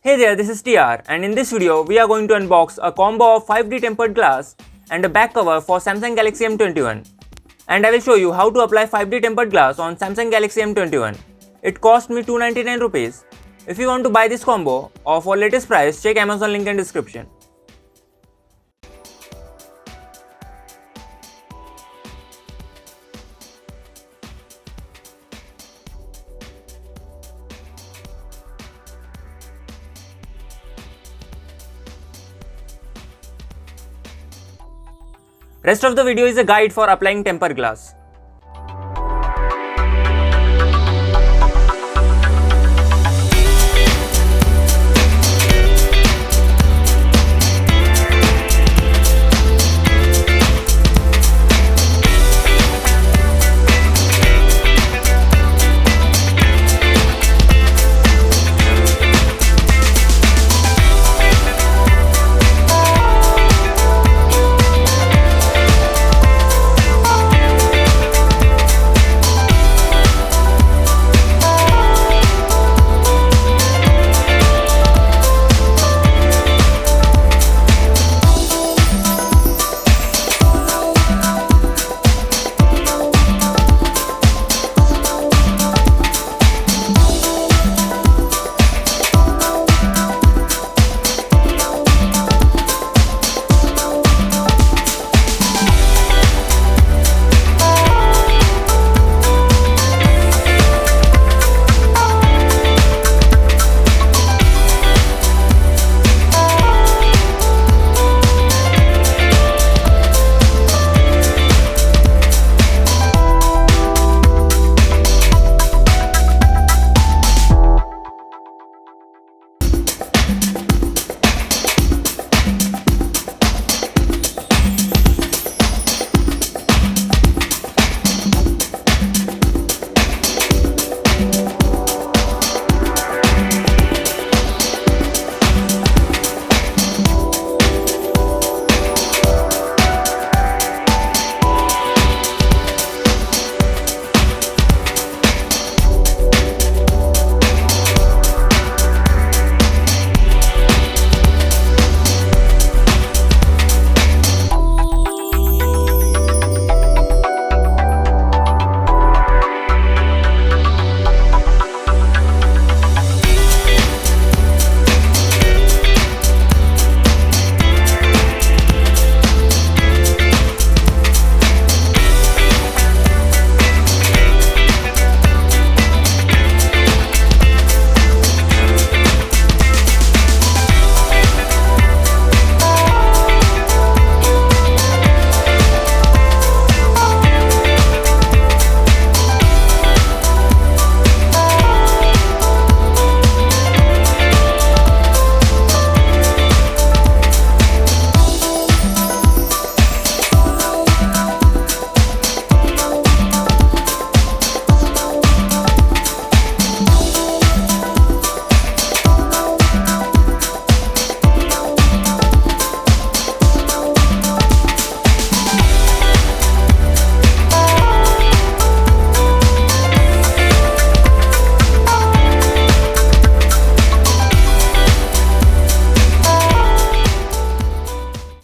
Hey there, this is TR, and in this video we are going to unbox a combo of 5D tempered glass and a back cover for Samsung Galaxy M21. And I will show you how to apply 5D tempered glass on Samsung Galaxy M21. It cost me 299 rupees. If you want to buy this combo or for latest price, check Amazon link in description. Rest of the video is a guide for applying tempered glass.